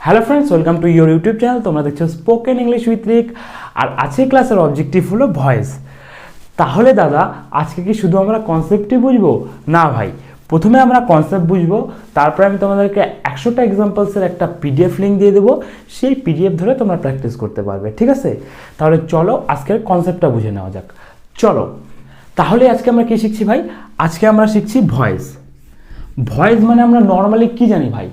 Hello friends, welcome to your YouTube channel. তোমরা দেখছো spoken English with রিক। আর আজকে ক্লাসের অবজেক্টিভ হলো ভয়েস। তাহলে দাদা আজকে কি শুধু আমরা কনসেপ্টই বুঝবো? না ভাই, প্রথমে আমরা কনসেপ্ট বুঝবো, তারপরে আমি তোমাদেরকে 100টা এক্সাম্পলসের একটা পিডিএফ লিঙ্ক দিয়ে দেবো। সেই পিডিএফ ধরে তোমরা প্র্যাকটিস করতে পারবে, ঠিক আছে? তাহলে চলো আজকের কনসেপ্টটা বুঝে নেওয়া যাক। চলো তাহলে আজকে আমরা কি শিখছি ভাই? আজকে আমরা শিখছি ভয়েস। ভয়েস মানে আমরা নর্মালি কি জানি ভাই?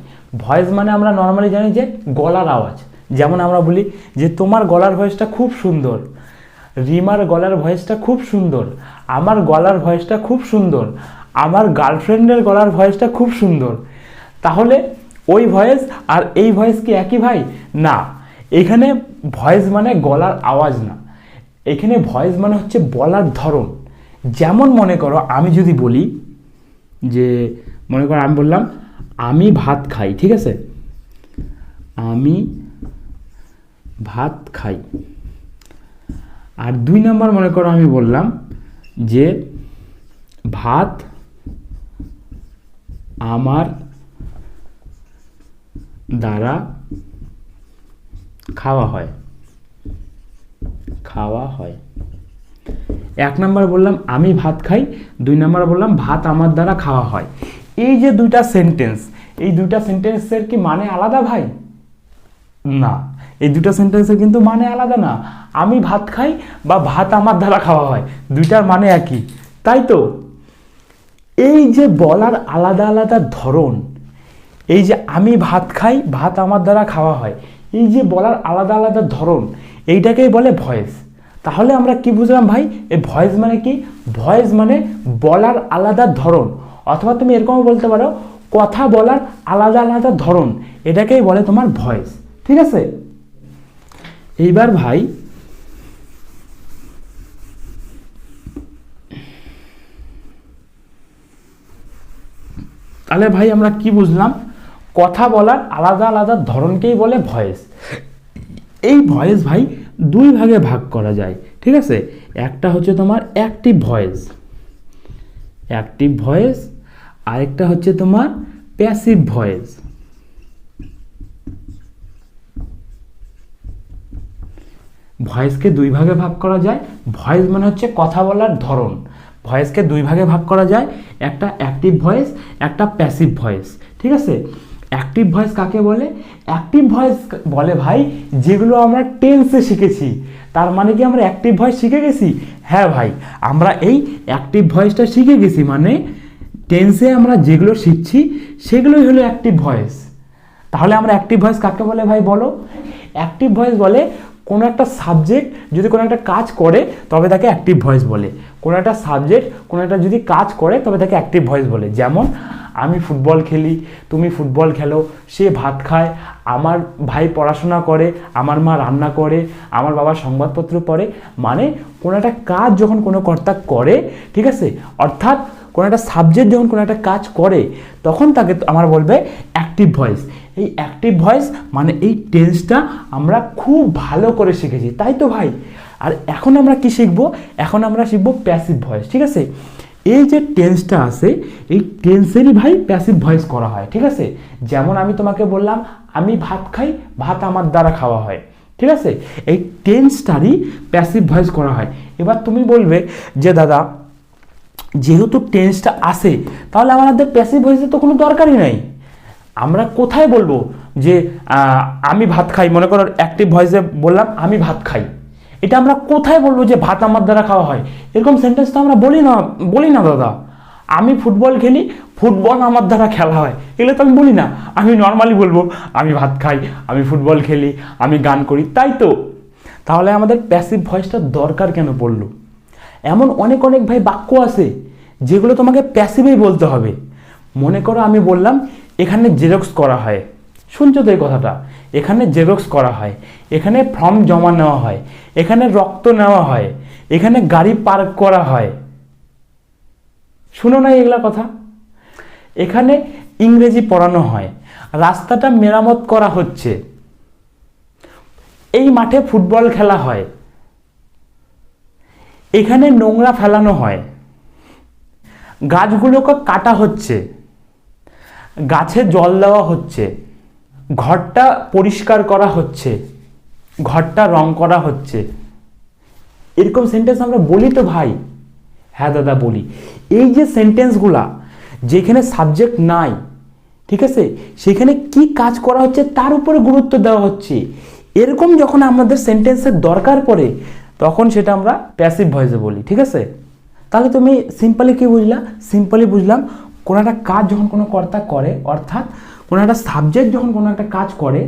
ভয়েস মানে আমরা নর্মালি জানি যে গলার আওয়াজ। যেমন আমরা বলি যে তোমার গলার ভয়েসটা খুব সুন্দর, রিমার গলার ভয়েসটা খুব সুন্দর, আমার গলার ভয়েসটা খুব সুন্দর, আমার গার্লফ্রেন্ডের গলার ভয়েসটা খুব সুন্দর। তাহলে ওই ভয়েস আর এই ভয়েস কি একই ভাই? না, এখানে ভয়েস মানে গলার আওয়াজ না, এখানে ভয়েস মানে হচ্ছে বলার ধরন। যেমন মনে করো আমি যদি বলি যে, মনে করো আমি বললাম আমি ভাত খাই, ঠিক আছে? আমি ভাত খাই। আর 2 নম্বর মনে করো আমি বললাম যে ভাত আমার দ্বারা খাওয়া হয়। 1 নম্বর বললাম আমি ভাত খাই, 2 নম্বর বললাম ভাত আমার দ্বারা খাওয়া হয়। এই যে দুইটা সেন্টেন্স, এই দুইটা সেন্টেন্সের কি মানে আলাদা ভাই? না, এই দুটো সেন্টেন্সের কিন্তু মানে আলাদা না। আমি ভাত খাই বা ভাত আমার দ্বারা খাওয়া হয়, দুইটার মানে একই, তাই তো? এই যে বলার আলাদা আলাদা ধরন, এই যে আমি ভাত খাই ভাত আমার দ্বারা খাওয়া হয়, এই যে বলার আলাদা আলাদা ধরন, এইটাকেই বলে ভয়েস। তাহলে আমরা কি বুঝলাম ভাই? এই ভয়েস মানে কি? ভয়েস মানে বলার আলাদা ধরন, অথবা তুমি এরকমও বলতে পারো কথা বলার আলাদা আলাদা ধরন, এটাকেই বলে তোমার ভয়েস, ঠিক আছে? এইবার ভাই তাহলে ভাই আমরা কি বুঝলাম? কথা বলার আলাদা আলাদা ধরনকেই বলে ভয়েস। এই ভয়েস ভাই 2 ভাগে ভাগ করা যায়, ঠিক আছে? একটা হচ্ছে তোমার অ্যাক্টিভ ভয়েস, আরেকটা হচ্ছে তোমার প্যাসিভ ভয়েস। ভয়েসকে 2 ভাগে ভাগ করা যায়। ভয়েস মানে হচ্ছে কথা বলার ধরন। ভয়েসকে 2 ভাগে ভাগ করা যায়, একটা অ্যাক্টিভ ভয়েস, একটা প্যাসিভ ভয়েস, ঠিক আছে? অ্যাক্টিভ ভয়েস কাকে বলে? অ্যাক্টিভ ভয়েস বলে ভাই যেগুলো আমরা টেন্সে শিখেছি। তার মানে কি আমরা অ্যাক্টিভ ভয়েস শিখে গেছি? হ্যাঁ ভাই, আমরা এই অ্যাক্টিভ ভয়েসটা শিখে গেছি। মানে টেন্সে আমরা যেগুলো শিখছি সেগুলোই হলো অ্যাক্টিভ ভয়েস। তাহলে আমরা অ্যাক্টিভ ভয়েস কাকে বলে ভাই বলো? অ্যাক্টিভ ভয়েস বলে কোনো একটা সাবজেক্ট যদি কোনো একটা কাজ করে তবে তাকে অ্যাক্টিভ ভয়েস বলে। কোনো একটা সাবজেক্ট কোনো একটা যদি কাজ করে তবে তাকে অ্যাক্টিভ ভয়েস বলে। যেমন আমি ফুটবল খেলি, তুমি ফুটবল খেলো, সে ভাত খায়, আমার ভাই পড়াশোনা করে, আমার মা রান্না করে, আমার বাবা সংবাদপত্র পড়ে। মানে কোনো একটা কাজ যখন কোনো কর্তা করে, ঠিক আছে, অর্থাৎ কোনো একটা সাবজেক্ট যখন কোনো একটা কাজ করে তখন তাকে আমার বলবে অ্যাক্টিভ ভয়েস। এই অ্যাক্টিভ ভয়েস মানে এই টেন্সটা আমরা খুব ভালো করে শিখেছি, তাই তো ভাই? আর এখন আমরা কি শিখবো? এখন আমরা শিখবো প্যাসিভ ভয়েস, ঠিক আছে? এই যে টেন্সটা আছে এই টেন্সেরই ভাই প্যাসিভ ভয়েস করা হয়, ঠিক আছে? যেমন আমি তোমাকে বললাম আমি ভাত খাই, ভাত আমার দ্বারা খাওয়া হয়, ঠিক আছে? এই টেন্সটারই প্যাসিভ ভয়েস করা হয়। এবার তুমি বলবে যে দাদা যেহেতু টেন্সটা আসে তাহলে আমাদের প্যাসিভ ভয়েসের তো কোনো দরকারই নাই। আমরা কোথায় বলবো যে আমি ভাত খাই? মনে করো অ্যাক্টিভ ভয়েসে বললাম আমি ভাত খাই, এটা আমরা কোথায় বলবো যে ভাত আমার দ্বারা খাওয়া হয়? এরকম সেন্টেন্স তো আমরা বলি না দাদা। আমি ফুটবল খেলি, ফুটবল আমার দ্বারা খেলা হয়, এগুলো তো আমি বলি না। আমি নর্মালি বলবো আমি ভাত খাই, আমি ফুটবল খেলি, আমি গান করি, তাই তো? তাহলে আমাদের প্যাসিভ ভয়েসটা দরকার কেন পড়লো? এমন অনেক ভাই বাক্য আছে যেগুলো তোমাকে প্যাসিভেই বলতে হবে। মনে করো আমি বললাম এখানে জেরক্স করা হয়, শুনছো তো এই কথাটা? এখানে জেরক্স করা হয়, এখানে ফর্ম জমা নেওয়া হয়, এখানে রক্ত নেওয়া হয়, এখানে গাড়ি পার্ক করা হয়। শুনো না এগুলা কথা? এখানে ইংরেজি পড়ানো হয়, রাস্তাটা মেরামত করা হচ্ছে, এই মাঠে ফুটবল খেলা হয়, এখানে নোংরা ফেলানো হয়, গাছগুলোকে কাটা হচ্ছে, গাছে জল দেওয়া হচ্ছে, ঘরটা পরিষ্কার করা হচ্ছে, ঘরটা রং করা হচ্ছে, এরকম সেন্টেন্স আমরা বলি তো ভাই? হ্যাঁ দাদা বলি। এই যে সেন্টেন্সগুলা যেখানে সাবজেক্ট নাই, ঠিক আছে, সেখানে কি কাজ করা হচ্ছে তার উপরে গুরুত্ব দেওয়া হচ্ছে, এরকম যখন আমাদের সেন্টেন্সের দরকার পড়ে তখন সেটা আমরা প্যাসিভ ভয়েসে বলি। ঠিক আছে, তাহলে তুমি সিম্পলি কি বুঝলা? সিম্পলি বুঝলাম কোনো একটা কাজ যখন কোনো কর্তা করে, অর্থাৎ কোনো একটা সাবজেক্ট যখন কোনো একটা কাজ করে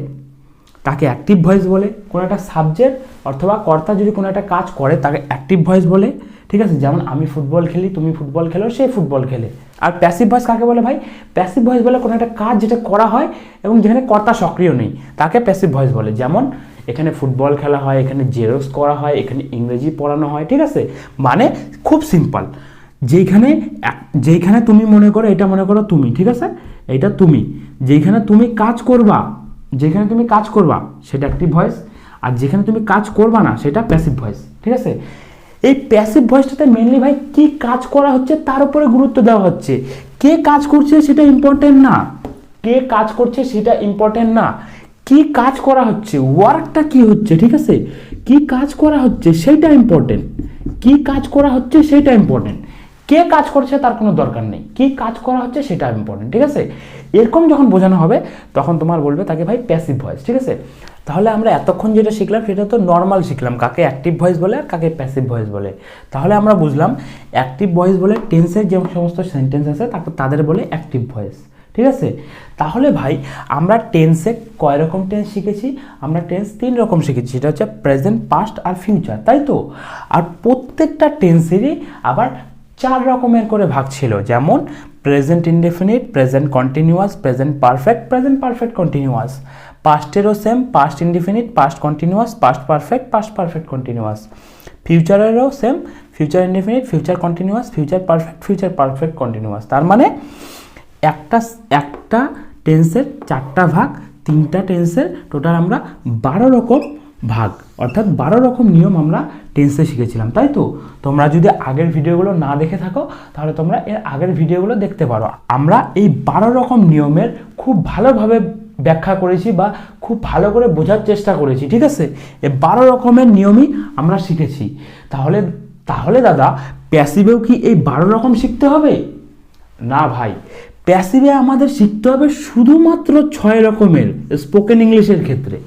তাকে অ্যাক্টিভ ভয়েস বলে। কোনো একটা সাবজেক্ট অথবা কর্তা যদি কোনো একটা কাজ করে তাকে অ্যাক্টিভ ভয়েস বলে। ঠিক আছে, যেমন আমি ফুটবল খেলি, তুমি ফুটবল খেলো, সে ফুটবল খেলে। আর প্যাসিভ ভয়েস কাকে বলে ভাই? প্যাসিভ ভয়েস বলে কোনো একটা কাজ যেটা করা হয় এবং যেখানে কর্তা সক্রিয় নেই তাকে প্যাসিভ ভয়েস বলে। যেমন এখানে ফুটবল খেলা হয়, এখানে জেরক্স করা হয়, এখানে ইংরেজি পড়ানো হয়। ঠিক আছে, মানে খুব সিম্পল। যেইখানে তুমি মনে করো, এটা মনে করো তুমি, ঠিক আছে, এটা তুমি, যেখানে তুমি কাজ করবা, যেখানে তুমি কাজ করবা সেটা অ্যাক্টিভ ভয়েস, আর যেখানে তুমি কাজ করবা না সেটা প্যাসিভ ভয়েস। ঠিক আছে, এই প্যাসিভ ভয়েসটাতে মেনলি ভাই কি কাজ করা হচ্ছে তার উপরে গুরুত্ব দেওয়া হচ্ছে। কে কাজ করছে সেটা ইম্পর্টেন্ট না, কে কাজ করছে সেটা ইম্পর্টেন্ট না, কি কাজ করা হচ্ছে, ওয়ার্কটা কি হচ্ছে, ঠিক আছে, কি কাজ করা হচ্ছে সেটা ইম্পর্টেন্ট, কি কাজ করা হচ্ছে সেটা ইম্পর্টেন্ট, কে কাজ করছে তার কোনো দরকার নেই, কি কাজ করা হচ্ছে সেটা ইম্পর্টেন্ট। ঠিক আছে, এরকম যখন বোঝানো হবে তখন তোমার বলবে তাকে ভাই প্যাসিভ ভয়েস। ঠিক আছে, তাহলে আমরা এতক্ষণ যেটা শিখলাম সেটা তো নর্মাল শিখলাম, কাকে অ্যাক্টিভ ভয়েস বলে আর কাকে প্যাসিভ ভয়েস বলে। তাহলে আমরা বুঝলাম অ্যাক্টিভ ভয়েস বলে টেন্সের যে সমস্ত সেন্টেন্স আছে তাদের বলে অ্যাক্টিভ ভয়েস। ঠিক আছে, তাহলে ভাই আমরা টেন্সে কয় রকম টেন্স শিখেছি? আমরা টেন্স 3 রকম শিখেছি, সেটা হচ্ছে প্রেজেন্ট, পাস্ট আর ফিউচার, তাই তো? আর প্রত্যেকটা টেন্সেরই আবার 4 রকমের করে ভাগ ছিল, যেমন present indefinite, present continuous, present perfect continuous. পাস্টেরও same, past indefinite, past continuous, past perfect continuous. ফিউচারেরও same, future indefinite, future continuous, future perfect continuous. তার মানে একটা টেন্সের 4টা ভাগ, 3টা টেন্সের টোটাল আমরা 12 রকম ভাগ, অর্থাৎ 12 রকম নিয়ম আমরা টেন্সে শিখেছিলাম, তাই তো? তোমরা যদি আগের ভিডিওগুলো না দেখে থাকো তাহলে তোমরা এর আগের ভিডিওগুলো দেখতে পারো। আমরা এই 12 রকম নিয়মের খুব ভালোভাবে ব্যাখ্যা করেছি বা খুব ভালো করে বোঝার চেষ্টা করেছি। ঠিক আছে, এই 12 রকমের নিয়মই আমরা শিখেছি। তাহলে দাদা প্যাসিভেও কি এই 12 রকম শিখতে হবে? না ভাই, প্যাসিভে আমাদের শিখতে হবে শুধুমাত্র 6 রকমের স্পোকেন ইংলিশের ক্ষেত্রে।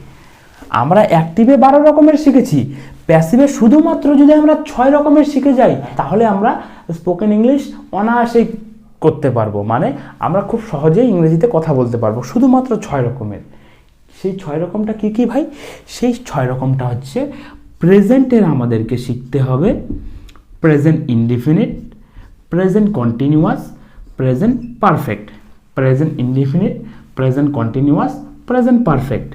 আমরা অ্যাক্টিভে 12 রকমের শিখেছি, প্যাসিভে শুধুমাত্র যদি আমরা 6 রকমের শিখে যাই তাহলে আমরা স্পোকেন ইংলিশ অনায়াসেই করতে পারবো, মানে আমরা খুব সহজেই ইংরেজিতে কথা বলতে পারবো শুধুমাত্র 6 রকমের। সেই 6 রকমটা কি কি ভাই? সেই 6 রকমটা হচ্ছে প্রেজেন্টের আমাদেরকে শিখতে হবে present indefinite, present continuous, present perfect, present indefinite, present continuous, present perfect.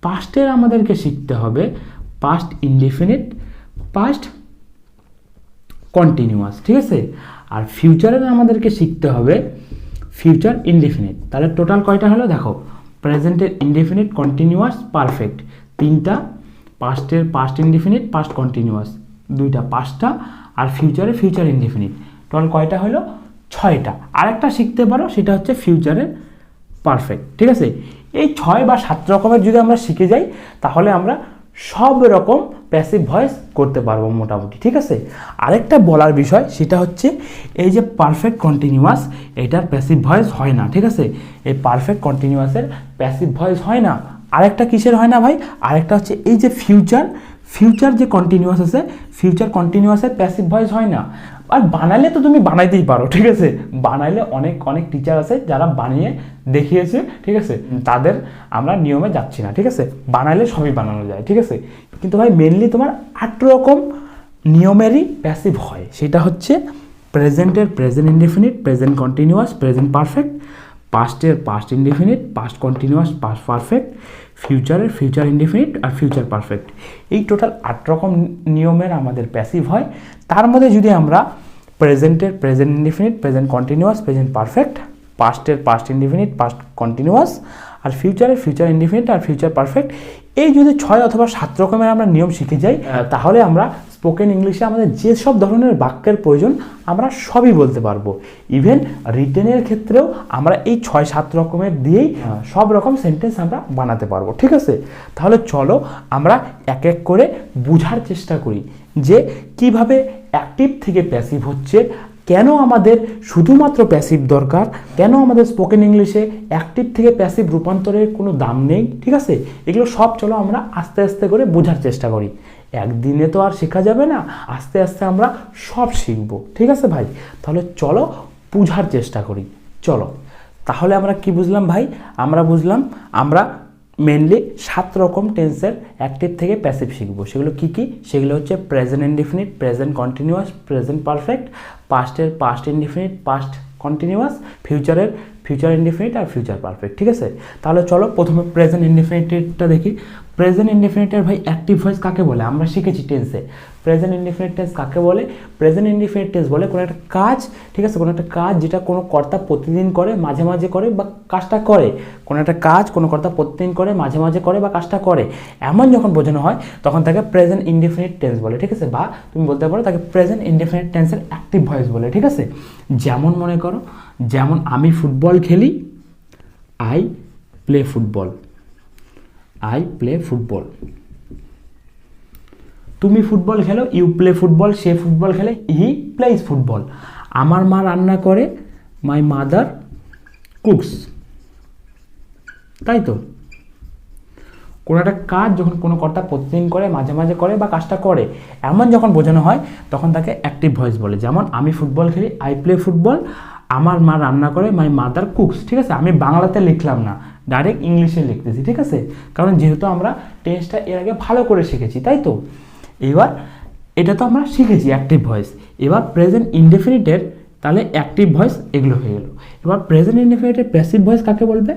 পাস্টের আমাদেরকে শিখতে হবে পাস্ট ইনডিফিনিট, পাস্ট কন্টিনিউয়াস। ঠিক আছে, আর ফিউচারের আমাদেরকে শিখতে হবে ফিউচার ইনডিফিনিট। তাহলে টোটাল কয়টা হলো দেখো, প্রেজেন্টের ইনডিফিনিট, কন্টিনিউয়াস, পারফেক্ট 3টা, পাস্টের পাস্ট ইনডিফিনিট, পাস্ট কন্টিনিউয়াস 2টা, 5টা, আর ফিউচারের ফিউচার ইনডিফিনিট। টোটাল কয়টা হলো? 6টা। আরেকটা শিখতে পারো, সেটা হচ্ছে ফিউচারের পারফেক্ট। ঠিক আছে, এই 6 বা 7 রকমের যদি আমরা শিখে যাই তাহলে আমরা সব রকম প্যাসিভ ভয়েস করতে পারবো মোটামুটি। ঠিক আছে, আরেকটা বলার বিষয় সেটা হচ্ছে এই যে পারফেক্ট কন্টিনিউয়াস, এটার প্যাসিভ ভয়েস হয় না। ঠিক আছে, এই পারফেক্ট কন্টিনিউয়াসের প্যাসিভ ভয়েস হয় না। আরেকটা কিসের হয় না ভাই? আরেকটা হচ্ছে এই যে ফিউচার যে কন্টিনিউয়াস আছে, ফিউচার কন্টিনিউয়াসের প্যাসিভ ভয়েস হয় না। আর বানালে তো তুমি বানাইতেই পারো, ঠিক আছে, বানাইলে অনেক টিচার আছে যারা বানিয়ে দেখিয়েছে। ঠিক আছে, তাদের আমরা নিয়মে যাচ্ছি না। ঠিক আছে, বানাইলে সবই বানানো যায়। ঠিক আছে, কিন্তু ভাই মেনলি তোমার 8 রকম নিয়মেরই প্যাসিভ হয়। সেটা হচ্ছে প্রেজেন্টের present indefinite, present continuous, present perfect, পাস্টের past indefinite, past continuous, past perfect, ফিউচারের ফিউচার ইনডিফিনিট আর ফিউচার পারফেক্ট। এই টোটাল 8 রকম নিয়মের আমাদের প্যাসিভ হয়। তার মধ্যে যদি আমরা প্রেজেন্টের present indefinite, present continuous, present perfect, পাস্টের পাস্ট ইনডিফিনিট, পাস্ট কন্টিনিউয়াস, আর ফিউচারের ফিউচার ইনডিফিনিট আর ফিউচার পারফেক্ট, এই যদি 6 অথবা 7 রকমের আমরা নিয়ম শিখে যাই তাহলে আমরা স্পোকেন ইংলিশে আমাদের যেসব ধরনের বাক্যের প্রয়োজন আমরা সবই বলতে পারবো। ইভেন রিটেনের ক্ষেত্রেও আমরা এই 6-7 রকমের দিয়েই সব রকম সেন্টেন্স আমরা বানাতে পারবো। ঠিক আছে, তাহলে চলো আমরা এক এক করে বোঝার চেষ্টা করি যে কিভাবে অ্যাক্টিভ থেকে প্যাসিভ হচ্ছে, কেন আমাদের শুধুমাত্র প্যাসিভ দরকার, কেন আমাদের স্পোকেন ইংলিশে অ্যাক্টিভ থেকে প্যাসিভ রূপান্তরের কোনো দাম নেই। ঠিক আছে, এগুলো সব চলো আমরা আস্তে আস্তে করে বোঝার চেষ্টা করি। একদিনে তো আর শেখা যাবে না, আস্তে আস্তে আমরা সব শিখব। ঠিক আছে ভাই, তাহলে চলো বোঝার চেষ্টা করি। চলো তাহলে আমরা কি বুঝলাম ভাই? আমরা বুঝলাম আমরা মেনলি 7 রকম টেন্সের অ্যাক্টিভ থেকে প্যাসিভ শিখবো। সেগুলো কি কি? সেগুলো হচ্ছে present indefinite, present continuous, present perfect, পাস্টের পাস্ট ইনডিফিনিট, পাস্ট কন্টিনিউয়াস, ফিউচারের ফিউচার ইনডিফিনিট আর ফিউচার পারফেক্ট। ঠিক আছে, তাহলে চলো প্রথমে প্রেজেন্ট ইনডিফিনিটটা দেখি। প্রেজেন্ট ইনডিফিনিটের ভাই অ্যাক্টিভ ভয়েস কাকে বলে? আমরা শিখেছি টেন্সে প্রেজেন্ট ইনডিফিনিট টেন্স কাকে বলে। প্রেজেন্ট ইনডিফিনিট টেন্স বলে কোনো একটা কাজ, ঠিক আছে, কোনো একটা কাজ যেটা কোনো কর্তা প্রতিদিন করে, মাঝে মাঝে করে বা কাজটা করে। কোনো একটা কাজ কোনো কর্তা প্রতিদিন করে, মাঝে মাঝে করে বা কাজটা করে, এমন যখন বোঝানো হয় তখন তাকে প্রেজেন্ট ইনডিফিনিট টেন্স বলে। ঠিক আছে, বা তুমি বলতে পারো তাকে প্রেজেন্ট ইনডিফিনিট টেন্সের অ্যাক্টিভ ভয়েস বলে। ঠিক আছে, যেমন মনে করো, যেমন আমি ফুটবল খেলি, I play football, I play football. তুমি ফুটবল খেলো, ইউ প্লে ফুটবল, সে ফুটবল খেলে, হি প্লেস ফুটবল। আমার মা রান্না করে, মাই মাদার কুকস। তাই তো, কোনো একটা কাজ যখন কোনো কর্তা প্রতিদিন করে, মাঝে মাঝে করে বা কাজটা করে, এমন যখন বোঝানো হয় তখন তাকে অ্যাক্টিভ ভয়েস বলে। যেমন আমি ফুটবল খেলি, আই প্লে ফুটবল, আমার মা রান্না করে, মাই মাদার কুকস। ঠিক আছে, আমি বাংলাতে লিখলাম না, ডাইরেক্ট ইংলিশে লিখতেছি। ঠিক আছে, কারণ যেহেতু আমরা টেন্সটা এর আগে ভালো করে শিখেছি, তাই তো। এবার এটা তো আমরা শিখেছি অ্যাক্টিভ ভয়েস। এবার প্রেজেন্ট ইনডেফিনিটের তাহলে অ্যাক্টিভ ভয়েস এগুলো হয়ে গেল। এবার প্রেজেন্ট ইনডেফিনিটের প্যাসিভ ভয়েস কাকে বলবে?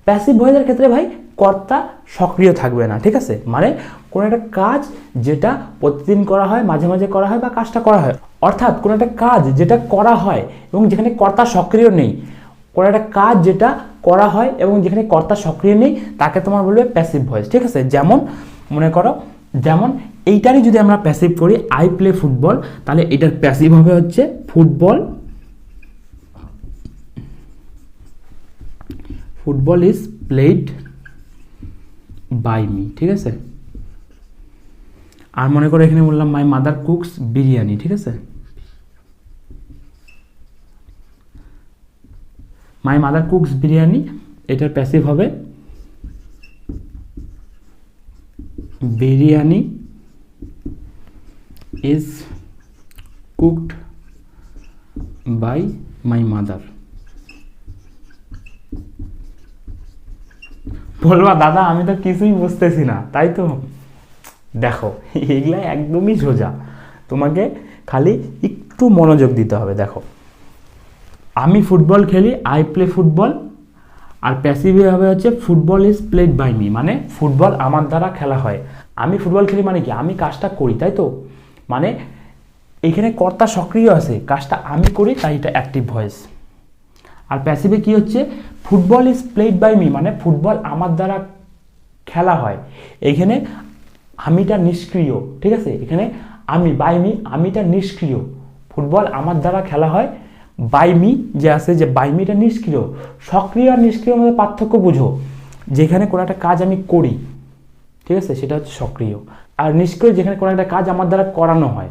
প্যাসিভ ভয়েসের ক্ষেত্রে ভাই কর্তা সক্রিয় থাকবে না। ঠিক আছে, মানে কোনো একটা কাজ যেটা প্রতিদিন করা হয়, মাঝে মাঝে করা হয় বা কাজটা করা হয়, অর্থাৎ কোনো একটা কাজ যেটা করা হয় এবং যেখানে কর্তা সক্রিয় নেই, কোনো একটা কাজ যেটা করা হয় এবং যেখানে কর্তা সক্রিয় নেই, তাকে তোমার বলবে প্যাসিভ ভয়েস। ঠিক আছে, যেমন মনে করো, যেমন এইটারই যদি আমরা প্যাসিভ করি, আই প্লে ফুটবল, তাহলে এটার প্যাসিভ হবে হচ্ছে football, football is played by me. ঠিক আছে, আর মনে করো এখানে বললাম মাই মাদার কুকস বিরিয়ানি। ঠিক আছে, মাই মাদার কুকস বিরিয়ানি, এটার প্যাসিভ হবে biryani is cooked by my mother. বলবা দাদা আমি তো কিছুই বুঝতেছি না, তাই তো। দেখো এগুলা একদমই সোজা, তোমাকে খালি একটু মনোযোগ দিতে হবে। দেখো, আমি ফুটবল খেলি, আই প্লে ফুটবল, আর প্যাসিভে হবে হচ্ছে football is played by me, মানে ফুটবল আমার দ্বারা খেলা হয়। আমি ফুটবল খেলি মানে কি? আমি কাজটা করি, তাই তো। মানে এখানে কর্তা সক্রিয় আছে, কাজটা আমি করি, তাই এটা অ্যাক্টিভ ভয়েস। আর প্যাসিভে কি হচ্ছে? Football is played by me, মানে ফুটবল আমার দ্বারা খেলা হয়। এখানে আমিটা নিষ্ক্রিয়। ঠিক আছে, এখানে আমি বাই মি, আমিটা নিষ্ক্রিয়, ফুটবল আমার দ্বারা খেলা হয়। বাই মি যে আছে, যে বাই মিটা নিষ্ক্রিয়। সক্রিয় আর নিষ্ক্রিয়র মধ্যে পার্থক্য বুঝো। যেখানে কোনো একটা কাজ আমি করি, ঠিক আছে, সেটা হচ্ছে সক্রিয়। আর নিষ্ক্রিয় যেখানে কোনো একটা কাজ আমার দ্বারা করানো হয়।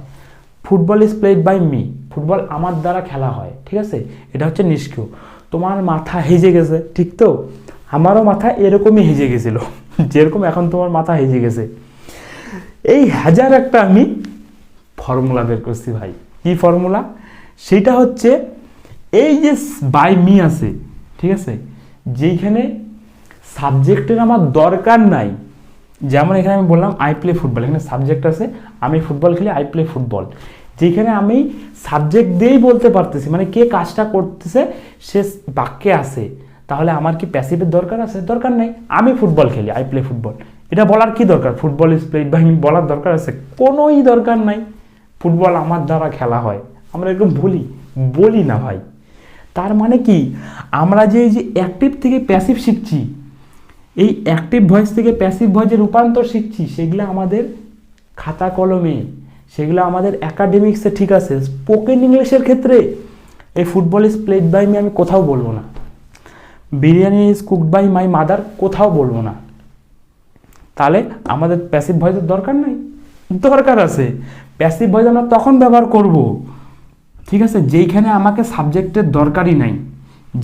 Football is played by me, football আমার দ্বারা খেলা হয়। ঠিক আছে, এটা হচ্ছে নিষ্ক্রিয়। তোমার মাথা হেজে গেছে, ঠিক তো? আমারও মাথা এরকমই হেজে গেছিল, যেরকম এখন তোমার মাথা হেজে গেছে। এই হাজার একটা আমি ফর্মুলা বের করছি ভাই। কি ফর্মুলা? সেটা হচ্ছে এই যে বাই মি আছে, ঠিক আছে, যেইখানে সাবজেক্টের আমার দরকার নাই। যেমন এখানে আমি বললাম আই প্লে ফুটবল, এখানে সাবজেক্ট আছে, আমি ফুটবল খেলি, আই প্লে ফুটবল। যেখানে আমি সাবজেক্ট দিয়েই বলতে পারতেছি, মানে কে কাজটা করতেছে সে বাক্যে আছে, তাহলে আমার কি প্যাসিভের দরকার আছে? দরকার নেই। আমি ফুটবল খেলি, আই প্লে ফুটবল, এটা বলার কি দরকার? Football is played by me বলার দরকার আছে? কোনোই দরকার নাই। ফুটবল আমার দ্বারা খেলা হয়, আমরা এরকম বলি না ভাই। তার মানে কি, আমরা যে এই যে অ্যাক্টিভ থেকে প্যাসিভ শিখছি, এই অ্যাক্টিভ ভয়েস থেকে প্যাসিভ ভয়েসে রূপান্তর শিখছি, সেগুলো আমাদের খাতা কলমে সেগুলো আমাদের একাডেমিক্সে ঠিক আছে, স্পোকেন ইংলিশের ক্ষেত্রে এই football is played by me আমি কোথাও বলবো না, biryani is cooked by my mother কোথাও বলবো না। তাহলে আমাদের প্যাসিভ ভয়েসের দরকার নাই? দরকার আছে। প্যাসিভ ভয়েস আমরা তখন ব্যবহার করব, ঠিক আছে, যেইখানে আমাকে সাবজেক্টের দরকারই নাই,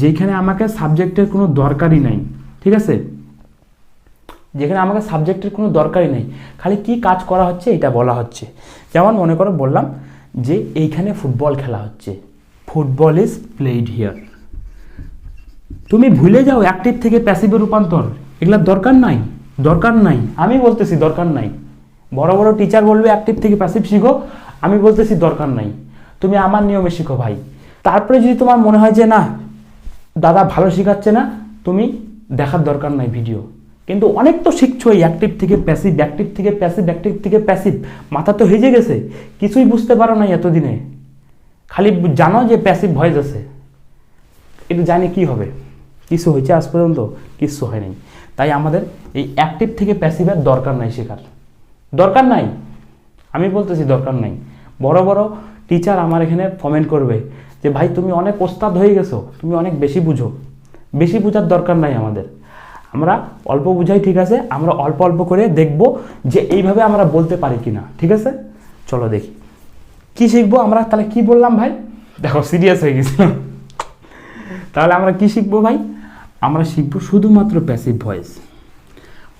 যেখানে আমাকে সাবজেক্টের কোনো দরকারই নাই, ঠিক আছে, যেখানে আমাকে সাবজেক্টের কোনো দরকারই নেই, খালি কি কাজ করা হচ্ছে এটা বলা হচ্ছে। যেমন মনে করো বললাম যে এইখানে ফুটবল খেলা হচ্ছে, ফুটবল ইজ প্লেড হিয়ার। তুমি ভুলে যাও অ্যাক্টিভ থেকে প্যাসিভে রূপান্তর, এগুলোর দরকার নাই, দরকার নাই, আমি বলতেছি দরকার নাই। বড় বড় টিচার বলবে অ্যাক্টিভ থেকে প্যাসিভ শিখো, আমি বলতেছি দরকার নাই, তুমি আমার নিয়মে শিখো ভাই। তারপরে যদি তোমার মনে হয় যে না দাদা ভালো শেখাচ্ছে না, তুমি দেখার দরকার নাই ভিডিও। কিন্তু অনেক তো শিখছো এই অ্যাক্টিভ থেকে প্যাসিভ, অ্যাক্টিভ থেকে প্যাসিভ, অ্যাক্টিভ থেকে প্যাসিভ, মাথা তো হেজে গেছে, কিছুই বুঝতে পারো না এতদিনে, খালি জানো যে প্যাসিভ ভয়েস আছে, এটা জানি কি হবে, কিছু হয়েছে আজ পর্যন্ত? কিছু হয় নাই। তাই আমাদের এই অ্যাক্টিভ থেকে প্যাসিভের দরকার নাই, শেখার দরকার নাই, আমি বলতেছি দরকার নাই। বড় বড় টিচার আমার এখানে কমেন্ট করবে যে ভাই তুমি অনেক ওস্তাদ হয়ে গেছো, তুমি অনেক বেশি বুঝো। বেশি বোঝার দরকার নাই আমাদের, আমরা অল্প বুঝাই, ঠিক আছে, আমরা অল্প অল্প করে দেখব যে এইভাবে আমরা বলতে পারি কিনা, ঠিক আছে। চলো দেখি কি শিখবো আমরা। তাহলে কি বললাম ভাই, দেখো সিরিয়াস হয়ে গেছিলাম। তাহলে আমরা কি শিখবো ভাই, আমরা শিখবো শুধুমাত্র প্যাসিভ ভয়েস।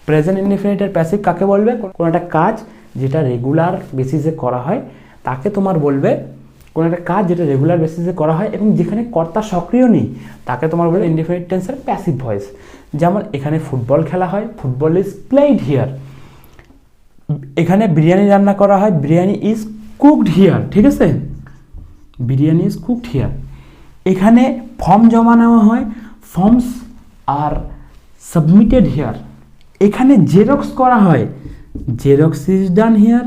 প্রেজেন্ট ইনডিফিনিটের প্যাসিভ কাকে বলবে? কোনো একটা কাজ যেটা রেগুলার বেসিসে করা হয় তাকে তোমার বলবে, কোনো একটা কাজ যেটা রেগুলার বেসিসে করা হয় এবং যেখানে কর্তা সক্রিয় নেই তাকে তোমার বলবে ইনডিফিনিট টেন্সের প্যাসিভ ভয়েস। যেমন এখানে ফুটবল খেলা হয়, ফুটবল ইজ প্লেড হিয়ার। এখানে বিরিয়ানি রান্না করা হয়, বিরিয়ানি ইজ কুকড হিয়ার, ঠিক আছে, বিরিয়ানি ইজ কুকড হিয়ার। এখানে ফর্ম জমা নেওয়া হয়, ফর্মস আর সাবমিটেড হিয়ার। এখানে জেরক্স করা হয়, xerox is done here,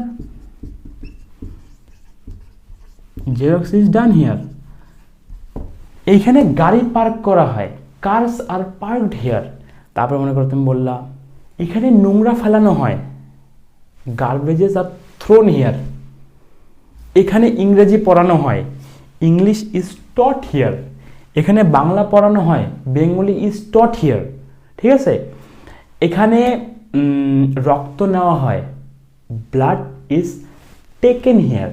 xerox is done here. এইখানে গাড়ি পার্ক করা হয়, কার্স আর পার্কড হিয়ার। তারপরে মনে করো তুমি বললা এখানে নোংরা ফেলানো হয়, গার্বেজেস আর থ্রোন হিয়ার। এখানে ইংরেজি পড়ানো হয়, ইংলিশ ইজ টট হিয়ার। এখানে বাংলা পড়ানো হয়, বেঙ্গলি ইজ টট হিয়ার, ঠিক আছে। এখানে রক্ত নেওয়া হয়, ব্লাড ইজ টেকেন হিয়ার।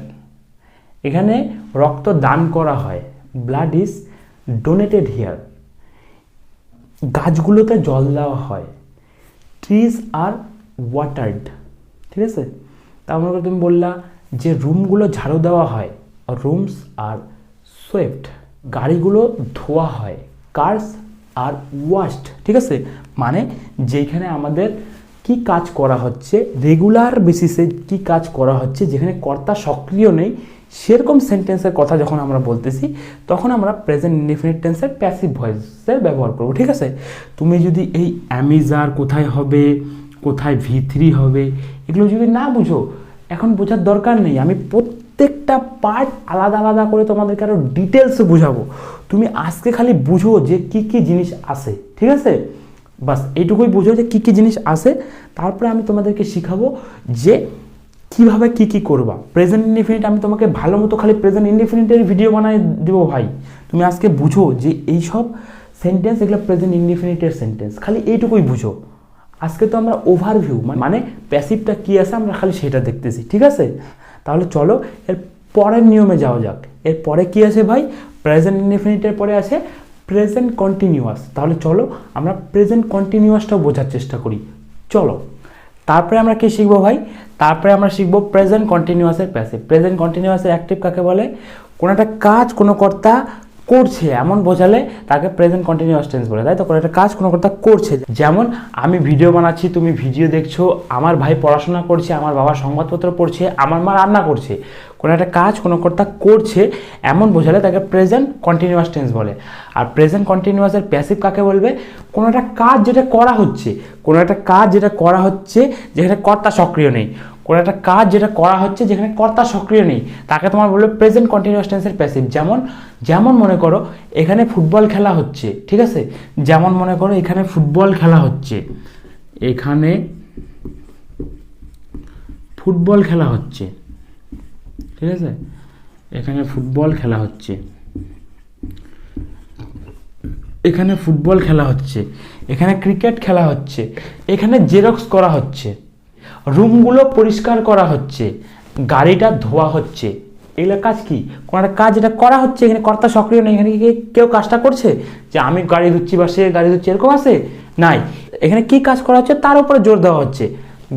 এখানে রক্ত দান করা হয়, ব্লাড ইজ ডোনেটেড হিয়ার। গাছগুলোতে জল দেওয়া হয়, ট্রিজ আর ওয়াটার্ড, ঠিক আছে। তারপরে তুমি বললা যে রুমগুলো ঝাড়ু দেওয়া হয়, রুমস আর সোয়েপ্ট। গাড়িগুলো ধোয়া হয়, কার্স আর ওয়াশড, ঠিক আছে। মানে যেখানে আমাদের কি কাজ করা হচ্ছে, রেগুলার বেসিসে কি কাজ করা হচ্ছে, যেখানে কর্তা সক্রিয় নেই, সেরকম সেন্টেন্সের কথা যখন আমরা বলতেছি তখন আমরা প্রেজেন্ট ইনডিফিনিট টেন্সের প্যাসিভ ভয়েসের ব্যবহার করব, ঠিক আছে। তুমি যদি এই অ্যামিজার কোথায় হবে, কোথায় V3 হবে, এগুলো যদি না বুঝো, এখন বোঝার দরকার নেই, আমি প্রত্যেকটা পার্ট আলাদা আলাদা করে তোমাদেরকে আরও ডিটেলসে বোঝাবো। তুমি আজকে খালি বুঝো যে কি কি জিনিস আছে, ঠিক আছে, বাস এইটুকুই বুঝো যে কি কি জিনিস আছে। তারপরে আমি তোমাদেরকে শিখাবো যে কিভাবে কি কি করবা। প্রেজেন্ট ইনডিফিনিট আমি তোমাকে ভালো মতো খালি প্রেজেন্ট ইনডিফিনিটের ভিডিও বানাই দেবো ভাই, তুমি আজকে বুঝো যে এইসব সেন্টেন্স এগুলো প্রেজেন্ট ইনডিফিনিটের সেন্টেন্স, খালি এইটুকুই বুঝো। আজকে তো আমরা ওভারভিউ মানে প্যাসিভটা কি আছে আমরা খালি সেটা দেখতেছি, ঠিক আছে। তাহলে চলো এর পরের নিয়মে যাওয়া যাক। এর পরে কি আছে ভাই, প্রেজেন্ট ইনডিফিনিটের পরে আছে প্রেজেন্ট কন্টিনিউয়াস। তাহলে চলো আমরা প্রেজেন্ট কন্টিনিউয়াসটাও বোঝার চেষ্টা করি, চলো। তারপরে আমরা কি শিখবো ভাই, তারপরে আমরা শিখবো প্রেজেন্ট কন্টিনিউয়াসের প্যাসিভ। প্রেজেন্ট কন্টিনিউয়াসের অ্যাক্টিভ কাকে বলে? কোনো একটা কাজ কোনো কর্তা করছে এমন বোঝালে তাকে প্রেজেন্ট কন্টিনিউয়াস টেন্স বলে, তাই তো। কোনো একটা কাজ কোনো কর্তা করছে, যেমন আমি ভিডিও বানাচ্ছি, তুমি ভিডিও দেখছো, আমার ভাই পড়াশোনা করছে, আমার বাবা সংবাদপত্র পড়ছে, আমার মা রান্না করছে। কোনো একটা কাজ কোনো কর্তা করছে এমন বোঝালে তাকে প্রেজেন্ট কন্টিনিউয়াস টেন্স বলে। আর প্রেজেন্ট কন্টিনিউয়াসের প্যাসিভ কাকে বলবে? কোনো একটা কাজ যেটা করা হচ্ছে, কোনো একটা কাজ যেটা করা হচ্ছে যেখানে কর্তা সক্রিয় নেই, কোনো একটা কাজ যেটা করা হচ্ছে যেখানে কর্তা সক্রিয় নেই, তাকে তোমার বলবে প্রেজেন্ট কন্টিনিউয়াস টেন্সের প্যাসিভ। যেমন মনে করো এখানে ফুটবল খেলা হচ্ছে, ঠিক আছে, যেমন মনে করো এখানে ফুটবল খেলা হচ্ছে, এখানে ফুটবল খেলা হচ্ছে, ঠিক আছে, এখানে ফুটবল খেলা হচ্ছে, এখানে ফুটবল খেলা হচ্ছে, এখানে ক্রিকেট খেলা হচ্ছে, এখানে জেরক্স করা হচ্ছে, রুমগুলো পরিষ্কার করা হচ্ছে, গাড়িটা ধোয়া হচ্ছে। এগুলো কাজ কি? কোনো একটা কাজ যেটা করা হচ্ছে, এখানে কর্তা সক্রিয় নেই। এখানে কি কেউ কাজটা করছে যে আমি গাড়ি ধুচ্ছি বা সে গাড়ি ধুচ্ছি, এরকম আছে? নাই। এখানে কি কাজ করা হচ্ছে তার উপরে জোর দেওয়া হচ্ছে।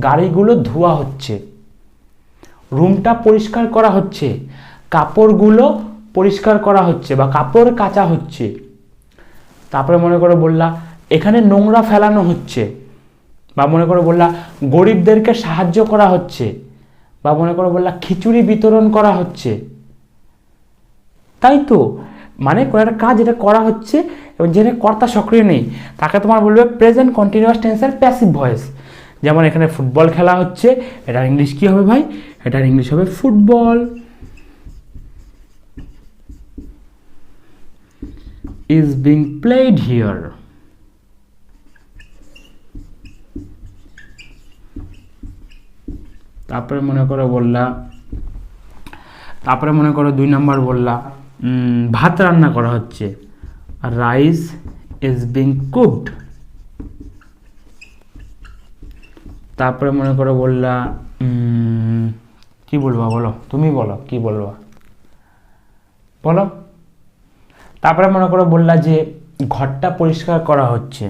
গাড়িগুলো ধোয়া হচ্ছে, রুমটা পরিষ্কার করা হচ্ছে, কাপড়গুলো পরিষ্কার করা হচ্ছে বা কাপড় কাচা হচ্ছে। তারপরে মনে করে বললা এখানে নোংরা ফেলানো হচ্ছে, বা মনে করে বললা গরিবদেরকে সাহায্য করা হচ্ছে, বা মনে করে বললা খিচুড়ি বিতরণ করা হচ্ছে। তাই তো, মানে কোনো একটা কাজ যেটা করা হচ্ছে এবং যেটা কর্তা সক্রিয় নেই তাকে তোমার বলবে প্রেজেন্ট কন্টিনিউয়াস টেন্সের প্যাসিভ ভয়েস। যেমন এখানে ফুটবল খেলা হচ্ছে, এটার ইংলিশ কি হবে ভাই? এটার ইংলিশ হবে football is being played here. তারপরে মনে করো বললা, তারপরে মনে করো 2 নম্বর বললা ভাত রান্না করা হচ্ছে, রাইস ইজ বিং কুকড। তারপরে মনে করো বললা কি বলবা বলো, তুমি বলো কি বলবা বলো। তারপরে মনে করো বললা যে ঘরটা পরিষ্কার করা হচ্ছে,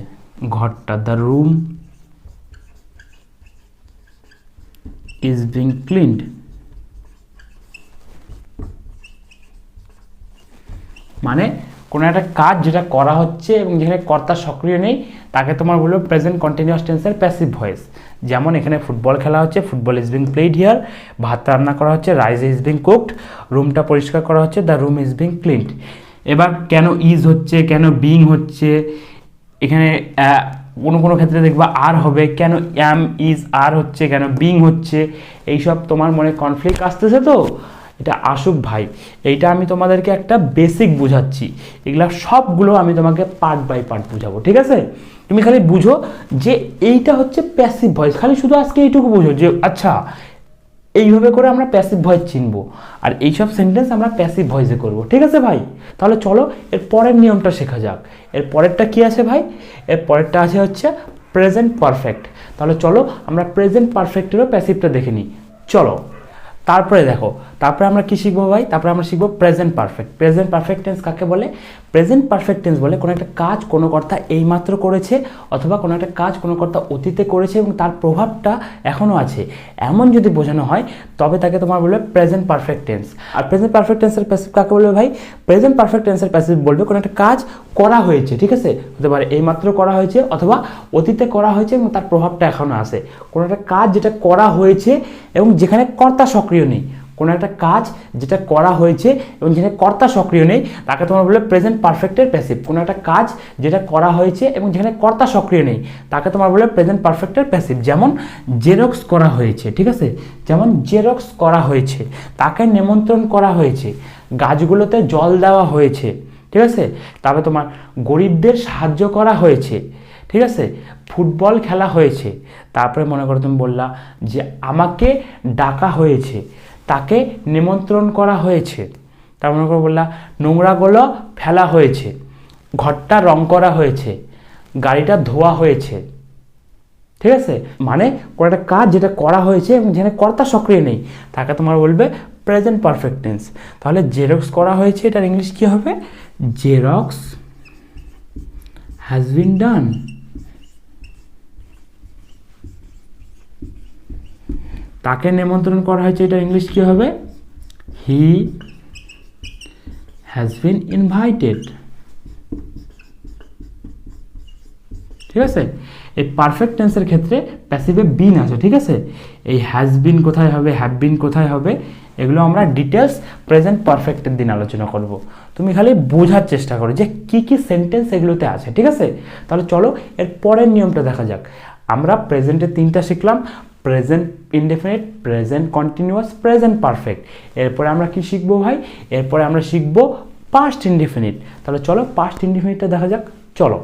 ঘরটা, the room is being cleaned. মানে কোনো একটা কাজ যেটা করা হচ্ছে এবং যেখানে কর্তা সক্রিয় নেই তাকে তোমার বলবো প্রেজেন্ট কন্টিনিউয়াস টেন্সের প্যাসিভ ভয়েস। যেমন এখানে ফুটবল খেলা হচ্ছে, football is being played here, ভাত রান্না করা হচ্ছে, রাইস ইজ বিং কুকড, রুমটা পরিষ্কার করা হচ্ছে, the room is being cleaned. এবার কেন ইজ হচ্ছে, কেন বিং হচ্ছে, এখানে কোনো ক্ষেত্রে দেখবা আর হবে, কেন অ্যাম ইজ আর হচ্ছে, কেন বিং হচ্ছে, এইসব তোমার মনে কনফ্লিক্ট আসতেছে। তো এটা আসুক ভাই, এইটা আমি তোমাদেরকে একটা বেসিক বুঝাচ্ছি, এগুলা সবগুলো আমি তোমাকে পার্ট বাই পার্ট বুঝাবো, ঠিক আছে? তুমি খালি বুঝো যে এইটা হচ্ছে প্যাসিভ ভয়েস, খালি শুধু আজকে এইটুকু বুঝো যে আচ্ছা এইভাবে করে আমরা প্যাসিভ ভয়েস চিনবো আর এইসব সেন্টেন্স আমরা প্যাসিভ ভয়েসে করব, ঠিক আছে ভাই? তাহলে চলো এর পরের নিয়মটা শেখা যাক। এর পরেরটা কি আছে ভাই? এর পরেরটা আছে হচ্ছে প্রেজেন্ট পারফেক্ট। তাহলে চলো আমরা প্রেজেন্ট পারফেক্টেরও প্যাসিভটা দেখে নিই, চলো। তারপরে দেখো, তারপরে আমরা কি শিখবো ভাই? তারপরে আমরা শিখবো present perfect. Present perfect tense কাকে বলে? প্রেজেন্ট পারফেক্ট টেন্স বলে কোনো একটা কাজ কোনো কর্তা এইমাত্র করেছে অথবা কোনো একটা কাজ কোনো কর্তা অতীতে করেছে এবং তার প্রভাবটা এখনও আছে, এমন যদি বোঝানো হয় তবে তাকে তোমার বলবে প্রেজেন্ট পারফেক্ট টেন্স। আর প্রেজেন্ট পারফেক্ট টেন্সের প্যাসিভ কাকে বলবে ভাই? প্রেজেন্ট পারফেক্ট টেন্সের প্যাসিভ বলবে কোনো একটা কাজ করা হয়েছে, ঠিক আছে? হতে পারে এইমাত্র করা হয়েছে অথবা অতীতে করা হয়েছে এবং তার প্রভাবটা এখনও আছে। কোনো একটা কাজ যেটা করা হয়েছে এবং যেখানে কর্তা সক্রিয় নেই, কোনো একটা কাজ যেটা করা হয়েছে এবং যেখানে কর্তা সক্রিয় নেই তাকে তোমার বলে প্রেজেন্ট পারফেক্টের প্যাসিভ। কোনো একটা কাজ যেটা করা হয়েছে এবং যেখানে কর্তা সক্রিয় নেই তাকে তোমার বলে প্রেজেন্ট পারফেক্টের প্যাসিভ। যেমন জেরক্স করা হয়েছে, ঠিক আছে? যেমন জেরক্স করা হয়েছে, তাকে নিমন্ত্রণ করা হয়েছে, গাছগুলোতে জল দেওয়া হয়েছে, ঠিক আছে? তারপরে তোমার গরিবদের সাহায্য করা হয়েছে, ঠিক আছে? ফুটবল খেলা হয়েছে। তারপরে মনে করো তুমি বললা যে আমাকে ডাকা হয়েছে, তাকে নিমন্ত্রণ করা হয়েছে। তার মনে করে বললা নোংরাগুলো ফেলা হয়েছে, ঘরটা রং করা হয়েছে, গাড়িটা ধোয়া হয়েছে, ঠিক আছে? মানে কোনো একটা কাজ যেটা করা হয়েছে এবং যেখানে কর্তা সক্রিয় নেই তাকে তোমার বলবে প্রেজেন্ট পারফেক্ট টেন্স। তাহলে জেরক্স করা হয়েছে, এটার ইংলিশ কি হবে? জেরক্স হ্যাজ বিন ডান। তাকে নিমন্ত্রণ করা হয়েছে, এটার ইংলিশ কি হবে? হি হ্যাজ বিন ইনভাইটেড, ঠিক আছে? এই পারফেক্ট টেন্সের ক্ষেত্রে প্যাসিভে বিন আছে, ঠিক আছে? এই হ্যাজ বিন কোথায় হবে, হ্যাভ বিন কোথায় হবে, এগুলো আমরা ডিটেলস প্রেজেন্ট পারফেক্টের দিন আলোচনা করব। তুমি খালি বোঝার চেষ্টা করো যে কি কি সেন্টেন্স এগুলোতে আছে, ঠিক আছে? তাহলে চলো এর পরের নিয়মটা দেখা যাক। আমরা প্রেজেন্টের 3টা শিখলাম, present indefinite, present continuous, present perfect. এরপরে আমরা কি শিখবো ভাই? এরপরে আমরা শিখবো পাস্ট ইনডেফিনিট। তাহলে চলো পাস্ট ইনডেফিনিটটা দেখা যাক, চলো।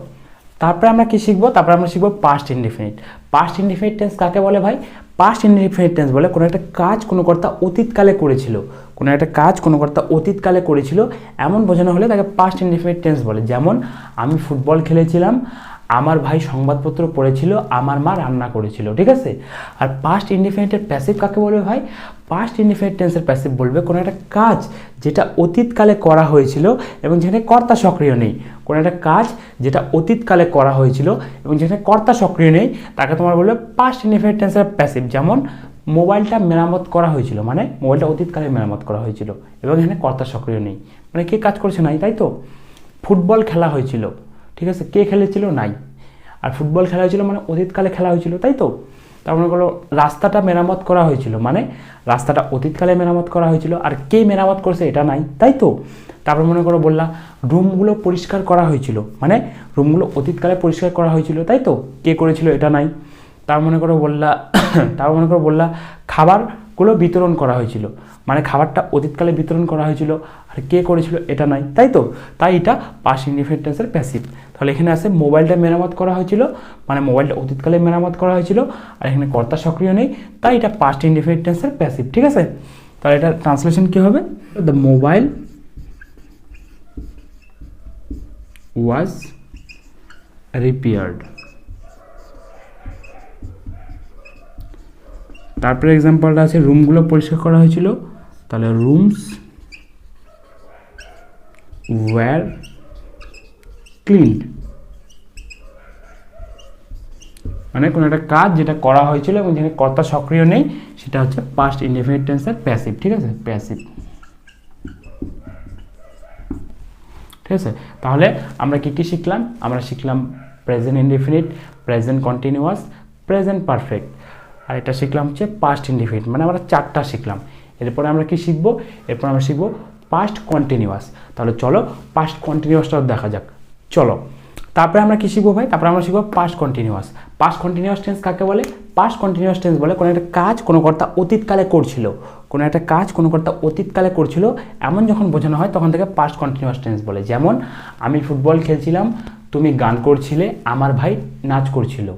তারপরে আমরা কি শিখবো? তারপরে আমরা শিখবো past indefinite. Past indefinite tense কাকে বলে ভাই? পাস্ট ইনডিফিনিট টেন্স বলে কোনো একটা কাজ কোনো কর্তা অতীতকালে করেছিল, কোনো একটা কাজ কোনো কর্তা অতীতকালে করেছিল এমন বোঝানো হলে তাকে পাস্ট ইনডিফিনিট টেন্স বলে। যেমন আমি ফুটবল খেলেছিলাম, আমার ভাই সংবাদপত্র পড়েছিল, আমার মা রান্না করেছিল, ঠিক আছে। আর পাস্ট ইনডিফিনিটের প্যাসিভ কাকে বলবে ভাই? পাস্ট ইনডিফিনিট টেন্সের প্যাসিভ বলবে কোনো একটা কাজ যেটা অতীতকালে করা হয়েছিল এবং যেখানে কর্তা সক্রিয় নেই। কোনো একটা কাজ যেটা অতীতকালে করা হয়েছিল এবং যেখানে কর্তা সক্রিয় নেই তাকে তোমার বলবে পাস্ট ইনডিফিনিট টেন্সের প্যাসিভ। যেমন মোবাইলটা মেরামত করা হয়েছিল, মানে মোবাইলটা অতীতকালে মেরামত করা হয়েছিল এবং এখানে কর্তা সক্রিয় নেই, মানে কে কাজ করছে নাই, তাই তো। ফুটবল খেলা হয়েছিল, ঠিক আছে, কে খেলেছিল? নাই। আর ফুটবল খেলা হয়েছিল মানে অতীতকালে খেলা হয়েছিল, তাই তো। তার মনে করো রাস্তাটা মেরামত করা হয়েছিল, মানে রাস্তাটা অতীতকালে মেরামত করা হয়েছিল, আর কে মেরামত করছে এটা নাই, তাই তো। তারপর মনে করো বললা রুমগুলো পরিষ্কার করা হয়েছিল, মানে রুমগুলো অতীতকালে পরিষ্কার করা হয়েছিল, তাই তো, কে করেছিল এটা নাই। তার মনে করো বললা খাবারগুলো বিতরণ করা হয়েছিল, মানে খাবারটা অতীতকালে বিতরণ করা হয়েছিল, আর কে করেছিল এটা নাই, তাই তো। তাই এটা পাস্ট ইনডিফিনিট টেন্সের প্যাসিভ। তাহলে এখানে আছে মোবাইলটা মেরামত করা হয়েছিল, মানে মোবাইলটা অতীতকালে মেরামত করা হয়েছিল, আর এখানে কর্তা সক্রিয় নেই, তাই এটা পাস্ট ইনডিফিনিট টেন্সের প্যাসিভ, ঠিক আছে। তাহলে এটা ট্রান্সলেশন কী হবে? The mobile was repaired. তারপরে এক্সাম্পলটা আছে রুমগুলো পরিষ্কার করা হয়েছিল, তাহলে রুমস ওয়্যার ক্লিনড, মানে কোনো একটা কাজ যেটা করা হয়েছিল এবং যেখানে কর্তা সক্রিয় নেই সেটা হচ্ছে পাস্ট ইনডিফিনিট টেন্সের প্যাসিভ, ঠিক আছে, প্যাসিভ, ঠিক আছে। তাহলে আমরা কি কি শিখলাম? আমরা শিখলাম present indefinite, present continuous, present perfect, আর এটা শিখলাম হচ্ছে পাস্ট ইনডিফিনিট, মানে আমরা 4টা শিখলাম। এরপরে আমরা কি শিখব? এরপর আমরা শিখব পাস্ট কন্টিনিউয়াস। তাহলে চলো পাস্ট কন্টিনিউয়াসটাও দেখা যাক, চলো। তারপরে আমরা কি শিখবো ভাই? তারপরে আমরা শিখবো past continuous. Past continuous tense কাকে বলে? পাস্ট কন্টিনিউয়াস টেন্স বলে কোনো একটা কাজ কোনো কর্তা অতীতকালে করছিল, কোনো একটা কাজ কোনো কর্তা অতীতকালে করছিল এমন যখন বোঝানো হয় তখন থেকে পাস্ট কন্টিনিউয়াস টেন্স বলে। যেমন আমি ফুটবল খেলছিলাম, তুমি গান করছিলে, আমার ভাই নাচ করছিল,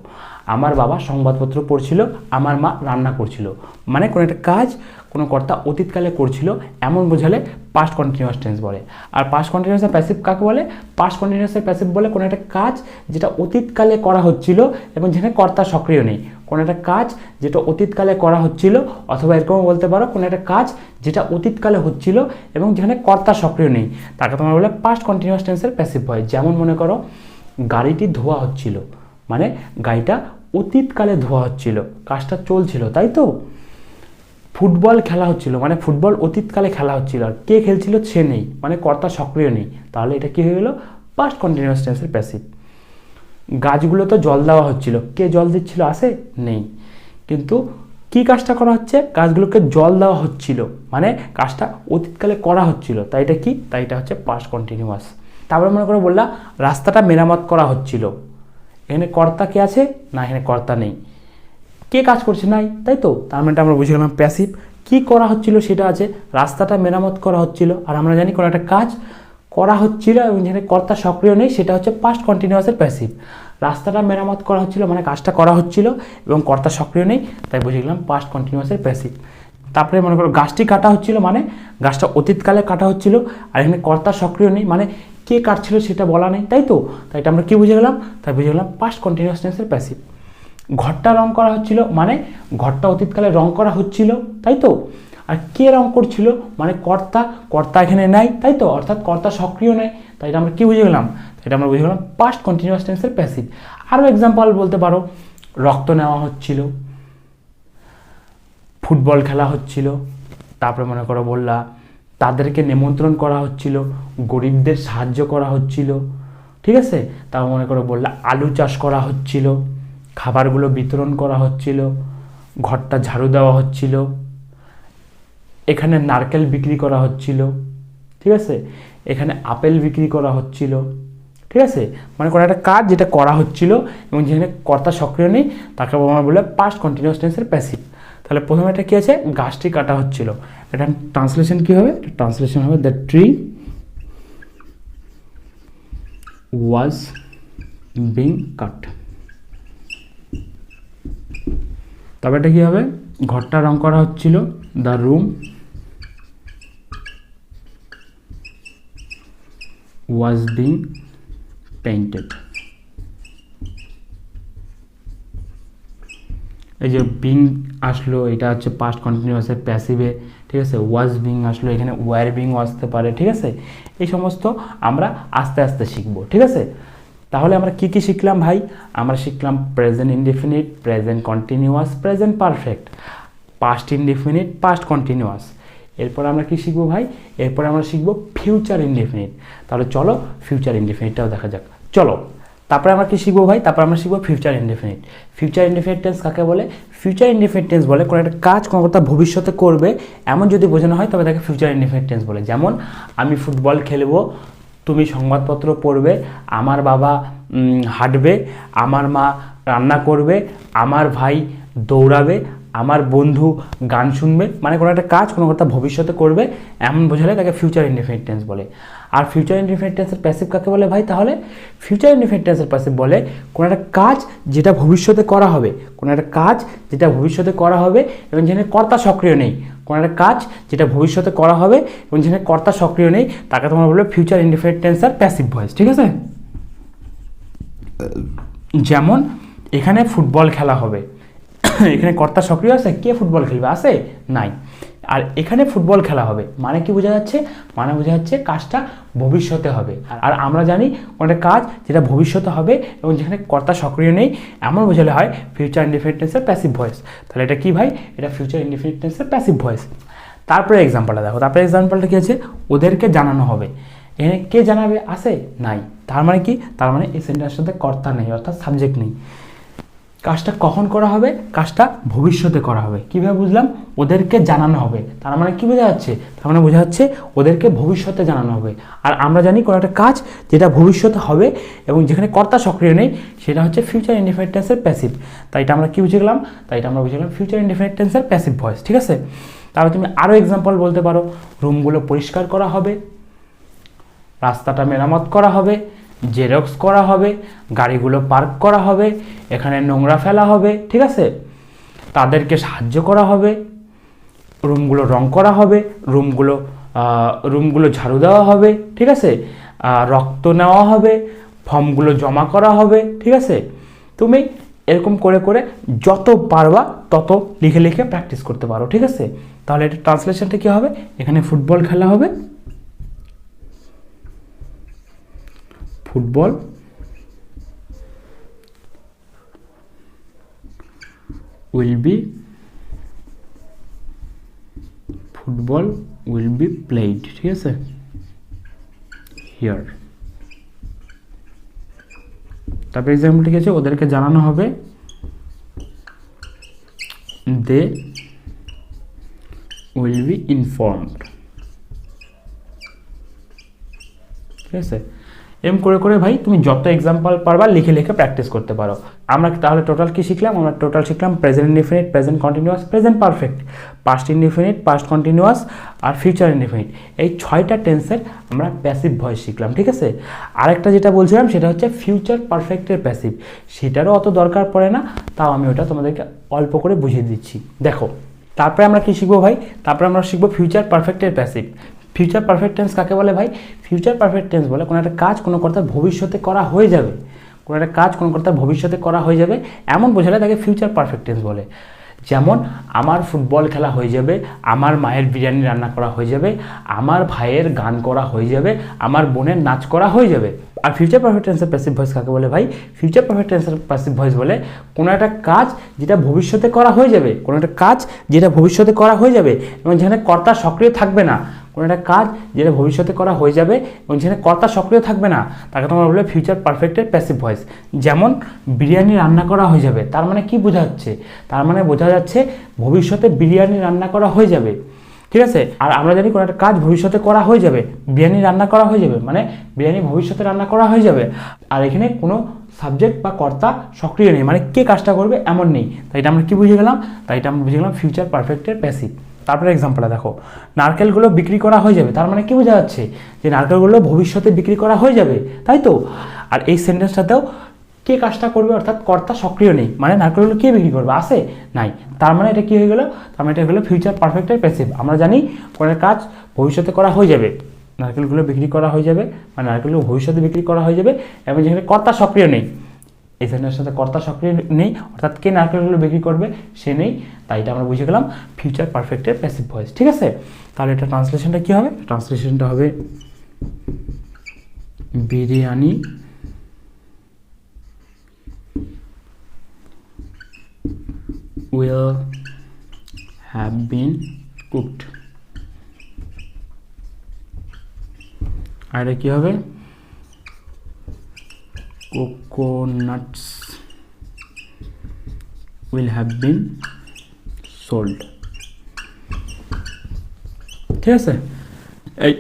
আমার বাবা সংবাদপত্র পড়ছিল, আমার মা রান্না করছিল, মানে কোনো একটা কাজ কোনো কর্তা অতীতকালে করছিল এমন বোঝালে পাস্ট কন্টিনিউয়াস টেন্স বলে। আর পাস্ট কন্টিনিউয়াসের প্যাসিভ কাকে বলে? পাস্ট কন্টিনিউয়াসের প্যাসিভ বলে কোনো একটা কাজ যেটা অতীতকালে করা হচ্ছিল এবং যেখানে কর্তা সক্রিয় নেই, কোনো একটা কাজ যেটা অতীতকালে করা হচ্ছিল, অথবা এরকমও বলতে পারো কোনো একটা কাজ যেটা অতীতকালে হচ্ছিল এবং যেখানে কর্তা সক্রিয় নেই, তাকে তোমার বলে পাস্ট কন্টিনিউয়াস টেন্সের প্যাসিভ হয়। যেমন মনে করো গাড়িটি ধোয়া হচ্ছিল, মানে গাড়িটা অতীতকালে ধোয়া হচ্ছিল, কাজটা চলছিল, তাই তো। ফুটবল খেলা হচ্ছিল, মানে ফুটবল অতীতকালে খেলা হচ্ছিল, আর কে খেলছিল সে নেই, মানে কর্তা সক্রিয় নেই, তাহলে এটা কি হয়ে গেল? পাস্ট কন্টিনিউয়াস টেন্সের প্যাসিভ। গাছগুলো তো জল দেওয়া হচ্ছিল, কে জল দিচ্ছিল? আছে? নেই, কিন্তু কি কাজটা করা হচ্ছে? গাছগুলোকে জল দেওয়া হচ্ছিল, মানে কাজটা অতীতকালে করা হচ্ছিল, তাই এটা কি? তাই এটা হচ্ছে পাস্ট কন্টিনিউয়াস। তারপরে মনে করে বললাম রাস্তাটা মেরামত করা হচ্ছিল, এখানে কর্তা কে আছে? না, এখানে কর্তা নেই, কে কাজ করছে? নাই, তাই তো। তার মানে আমরা বুঝে গেলাম প্যাসিভ। কি করা হচ্ছিল সেটা আছে, রাস্তাটা মেরামত করা হচ্ছিল, আর আমরা জানি কোনো একটা কাজ করা হচ্ছিল এবং যেখানে কর্তা সক্রিয় নেই সেটা হচ্ছে পাস্ট কন্টিনিউয়াসের প্যাসিভ। রাস্তাটা মেরামত করা হচ্ছিল মানে কাজটা করা হচ্ছিল এবং কর্তা সক্রিয় নেই, তাই বুঝে গেলাম পাস্ট কন্টিনিউয়াসের প্যাসিভ। তারপরে মনে করো গাছটি কাটা হচ্ছিল, মানে গাছটা অতীতকালে কাটা হচ্ছিল, আর এখানে কর্তা সক্রিয় নেই, মানে কে কাটছিল সেটা বলা নেই, তাই তো। তাই এটা আমরা কি বুঝে গেলাম? তাই বুঝে গেলাম পাস্ট কন্টিনিউয়াস টেন্সের প্যাসিভ। ঘরটা রং করা হচ্ছিল, মানে ঘরটা অতীতকালে রং করা হচ্ছিল, তাই তো। আর কে রং করছিল? মানে কর্তা, কর্তা এখানে নাই, তাই তো, অর্থাৎ কর্তা সক্রিয় নেই, তাই এটা আমরা কি বুঝে গেলাম? এটা আমরা বুঝে গেলাম পাস্ট কন্টিনিউয়াস টেন্সের প্যাসিভ। আরও এক্সাম্পল বলতে পারো রক্ত নেওয়া হচ্ছিল, ফুটবল খেলা হচ্ছিল, তারপরে মনে করো বললা তাদেরকে নিমন্ত্রণ করা হচ্ছিল, গরিবদের সাহায্য করা হচ্ছিল, ঠিক আছে। তারপর মনে করো বললা আলু চাষ করা হচ্ছিল, খাবারগুলো বিতরণ করা হচ্ছিল, ঘরটা ঝাড়ু দেওয়া হচ্ছিল, এখানে নারকেল বিক্রি করা হচ্ছিল, ঠিক আছে, এখানে আপেল বিক্রি করা হচ্ছিল, ঠিক আছে। মানে কোনো একটা কাজ যেটা করা হচ্ছিল এবং যেখানে কর্তা সক্রিয় নেই তাকে আমরা বলে পাস্ট কন্টিনিউয়াস টেন্সের প্যাসিভ। তাহলে প্রথমে এটা কী আছে? গাছটি কাটা হচ্ছিল, এটা ট্রান্সলেশন কী হবে? ট্রান্সলেশন হবে দ্য ট্রি ওয়াজ বিং কাট। তবে এটা কী হবে, ঘরটা রং করা হচ্ছিল, the room was being painted. এই যে বিং আসলো, এটা হচ্ছে পাস্ট কন্টিনিউয়াসের প্যাসিভে, ঠিক আছে। ওয়াজ বিং আসলো, এখানে ওয়ার বিং আসতে পারে, ঠিক আছে। এই সমস্ত আমরা আস্তে আস্তে শিখবো, ঠিক আছে। তাহলে আমরা কি কি শিখলাম ভাই? আমরা শিখলাম present indefinite, present continuous, present perfect, past indefinite, past continuous. এরপর আমরা কি শিখবো ভাই? এরপর আমরা শিখবো ফিউচার ইনডেফিনিট। তাহলে চলো ফিউচার ইনডেফিনিটটাও দেখা যাক, চলো। তারপরে আমরা কি শিখবো ভাই? তারপরে আমরা শিখবো future indefinite. Future indefinite tense কাকে বলে? ফিউচার ইনডেফিনিট টেন্স বলে কোনো একটা কাজ কোনো কথা ভবিষ্যতে করবে এমন যদি বোঝানো হয় তবে তাকে ফিউচার ইনডেফিনিট টেন্স বলে। যেমন আমি ফুটবল খেলবো, তুমি সংবাদপত্র পড়বে, আমার বাবা হাঁটবে, আমার মা রান্না করবে, আমার ভাই দৌড়াবে, আমার বন্ধু গান শুনবে। মানে কোনো একটা কাজ কোনো কথা ভবিষ্যতে করবে এমন বোঝালে তাকে ফিউচার ইনডেফিনিট টেন্স বলে। আর ফিউচার ইনডেফিনিট টেন্সের প্যাসিভ কাকে বলে ভাই? তাহলে ফিউচার ইনডেফিনিট টেন্সের প্যাসিভ বলে কোনো একটা কাজ যেটা ভবিষ্যতে করা হবে, কোনো একটা কাজ যেটা ভবিষ্যতে করা হবে এবং যেখানে কর্তা সক্রিয় নেই, কোনো একটা কাজ যেটা ভবিষ্যতে করা হবে এবং যেখানে কর্তা সক্রিয় নেই তাকে তোমরা বলবে ফিউচার ইনডেফিনিট টেন্সের প্যাসিভ ভয়েস, ঠিক আছে। যেমন এখানে ফুটবল খেলা হবে, এখানে কর্তা সক্রিয় আছে, কে ফুটবল খেলবে? আছে? নাই। আর এখানে ফুটবল খেলা হবে মানে কি বোঝা যাচ্ছে? মানে বোঝা যাচ্ছে কাজটা ভবিষ্যতে হবে। আর আমরা জানি কোনো কাজ যেটা ভবিষ্যতে হবে এবং যেখানে কর্তা সক্রিয় নেই এমন বোঝালে হয় ফিউচার ইনডেফিনিট টেন্সের প্যাসিভ ভয়েস। তাহলে এটা কি ভাই? এটা ফিউচার ইনডেফিনিট টেন্সের প্যাসিভ ভয়েস। তারপরে এক্সাম্পলটা দেখো, তারপরে এক্সাম্পলটা কি আছে? ওদেরকে জানানো হবে। এখানে কে জানাবে? আছে? নাই। তার মানে কি? তার মানে এই সেন্টেন্সের সাথে কর্তা নেই, অর্থাৎ সাবজেক্ট নেই। কাজটা কখন করা হবে? কাজটা ভবিষ্যতে করা হবে। কীভাবে বুঝলাম? ওদেরকে জানানো হবে, তার মানে কি বোঝা যাচ্ছে? তার মানে বোঝা যাচ্ছে ওদেরকে ভবিষ্যতে জানানো হবে। আর আমরা জানি কোনো একটা কাজ যেটা ভবিষ্যতে হবে এবং যেখানে কর্তা সক্রিয় নেই সেটা হচ্ছে ফিউচার ইনডেফিনিট টেন্সের প্যাসিভ। তাই এটা আমরা কি বুঝে গেলাম? তাই এটা আমরা বুঝে গেলাম ফিউচার ইনডেফিনিট টেন্সের প্যাসিভ ভয়েস, ঠিক আছে। তাহলে তুমি আরও এক্সাম্পল বলতে পারো, রুমগুলো পরিষ্কার করা হবে, রাস্তাটা মেরামত করা হবে, জেরক্স করা হবে, গাড়িগুলো পার্ক করা হবে, এখানে নোংরা ফেলা হবে, ঠিক আছে। তাদেরকে সাহায্য করা হবে, রুমগুলো রং করা হবে, রুমগুলো ঝাড়ু দেওয়া হবে, ঠিক আছে। রক্ত নেওয়া হবে, ফর্মগুলো জমা করা হবে, ঠিক আছে। তুমি এরকম করে করে যত পারবা তত লিখে লিখে প্র্যাকটিস করতে পারো, ঠিক আছে। তাহলে এটা ট্রান্সলেশনটা কী হবে? এখানে ফুটবল খেলা হবে, ফুটবল will be played, ঠিক আছে, here। তারপর এক্সাম্পল ঠিক আছে, ওদেরকে জানানো হবে, they will be informed, ঠিক আছে। এম করে করে ভাই তুমি যত এক্সাম্পল পারবা লিখে লিখে প্র্যাকটিস করতে পারো। আমরা তাহলে টোটাল কি শিখলাম? আমরা টোটাল শিখলাম present indefinite, present continuous, present perfect, past indefinite, past continuous আর ফিউচার ইনডেফিনিট। এই 6টা টেন্সের আমরা প্যাসিভ ভয়েস শিখলাম, ঠিক আছে। আরেকটা যেটা বলছিলাম সেটা হচ্ছে ফিউচার পারফেক্টের প্যাসিভ, সেটারও অত দরকার পড়ে না, তাও আমি ওটা তোমাদেরকে অল্প করে বুঝিয়ে দিচ্ছি। দেখো তারপরে আমরা কি শিখবো ভাই? তারপরে আমরা শিখবো ফিউচার পারফেক্টের প্যাসিভ। ফিউচার পারফেক্ট টেন্স কাকে বলে ভাই? ফিউচার পারফেক্ট টেন্স বলে কোনো একটা কাজ কোনো কর্তার ভবিষ্যতে করা হয়ে যাবে, কোনো একটা কাজ কোনো কর্তার ভবিষ্যতে করা হয়ে যাবে এমন বোঝালে তাকে ফিউচার পারফেক্ট টেন্স বলে। যেমন আমার ফুটবল খেলা হয়ে যাবে, আমার মায়ের বিরিয়ানি রান্না করা হয়ে যাবে, আমার ভাইয়ের গান করা হয়ে যাবে, আমার বোনের নাচ করা হয়ে যাবে। আর ফিউচার পারফেক্ট টেন্সের প্যাসিভ ভয়েস কাকে বলে ভাই? ফিউচার পারফেক্ট টেন্সের প্যাসিভ ভয়েস বলে কোনো একটা কাজ যেটা ভবিষ্যতে করা হয়ে যাবে, কোনো একটা কাজ যেটা ভবিষ্যতে করা হয়ে যাবে এবং যেখানে কর্তা সক্রিয় থাকবে না, কোনো একটা কাজ যেটা ভবিষ্যতে করা হয়ে যাবে এবং যেখানে কর্তা সক্রিয় থাকবে না তাকে তোমরা বলবে ফিউচার পারফেক্টের প্যাসিভ ভয়েস। যেমন বিরিয়ানি রান্না করা হয়ে যাবে, তার মানে কি বোঝা যাচ্ছে? তার মানে বোঝা যাচ্ছে ভবিষ্যতে বিরিয়ানি রান্না করা হয়ে যাবে, ঠিক আছে। আর আমরা জানি কোনো একটা কাজ ভবিষ্যতে করা হয়ে যাবে, বিরিয়ানি রান্না করা হয়ে যাবে মানে বিরিয়ানি ভবিষ্যতে রান্না করা হয়ে যাবে। আর এখানে কোনো সাবজেক্ট বা কর্তা সক্রিয় নেই, মানে কে কাজটা করবে এমন নেই। তাই এটা আমরা কি বুঝে গেলাম? তাই এটা আমরা বুঝে গেলাম ফিউচার পারফেক্টের প্যাসিভ। তারপরে এক্সাম্পলটা দেখো, নারকেলগুলো বিক্রি করা হয়ে যাবে, তার মানে কি বোঝা যাচ্ছে? যে নারকেলগুলো ভবিষ্যতে বিক্রি করা হয়ে যাবে, তাই তো। আর এই সেন্টেন্সটাতেও কে কাজটা করবে, অর্থাৎ কর্তা সক্রিয় নেই, মানে নারকেলগুলো কে বিক্রি করবে, আছে নাই, তার মানে এটা কি হয়ে গেল, তার মানে এটা হলো ফিউচার পারফেক্টের প্যাসিভ। আমরা জানি পরের কাজ ভবিষ্যতে করা হয়ে যাবে, নারকেলগুলো বিক্রি করা হয়ে যাবে, মানে নারকেলগুলো ভবিষ্যতে বিক্রি করা হয়ে যাবে, এবং যেখানে কর্তা সক্রিয় নেই, এই সেন্টেন্সের সাথে কর্তা সক্রিয় নেই, অর্থাৎ কে নারকেলগুলো বিক্রি করবে সে নেই, তাই এটা আমরা বুঝে গেলাম ফিউচার পারফেক্টের প্যাসিভ ভয়েস। ঠিক আছে, তাহলে এটা ট্রান্সলেশনটা কী হবে, ট্রান্সলেশনটা হবে biryani will have been cooked। আর এটা কী হবে, coconuts will have been sold। ঠিক আছে, এই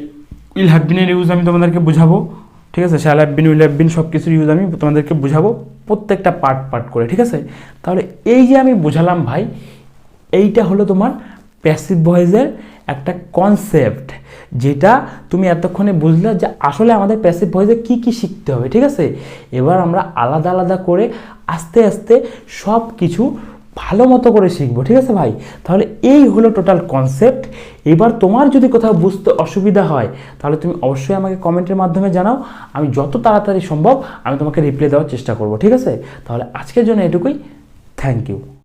উইল হ্যাভ বিনের ইউজ আমি তোমাদেরকে বুঝাবো। ঠিক আছে, shall have been, will have been সব কিছুর ইউজ আমি তোমাদেরকে বুঝাবো প্রত্যেকটা পার্ট পার্ট করে। ঠিক আছে, তাহলে এই যে আমি বুঝালাম ভাই, এইটা হলো তোমার প্যাসিভ ভয়েসের একটা কনসেপ্ট, যেটা তুমি এতক্ষণে বুঝলে যে আসলে আমাদের প্যাসিভ ভয়েসে কী কী শিখতে হবে। ঠিক আছে, এবার আমরা আলাদা আলাদা করে আস্তে আস্তে সব কিছু ভালো মতো করে শিখবো। ঠিক আছে ভাই, তাহলে এই হলো টোটাল কনসেপ্ট। এবার তোমার যদি কোথাও বুঝতে অসুবিধা হয় তাহলে তুমি অবশ্যই আমাকে কমেন্টের মাধ্যমে জানাও, আমি যত তাড়াতাড়ি সম্ভব আমি তোমাকে রিপ্লাই দেওয়ার চেষ্টা করব। ঠিক আছে, তাহলে আজকের জন্য এটুকুই, থ্যাংক ইউ।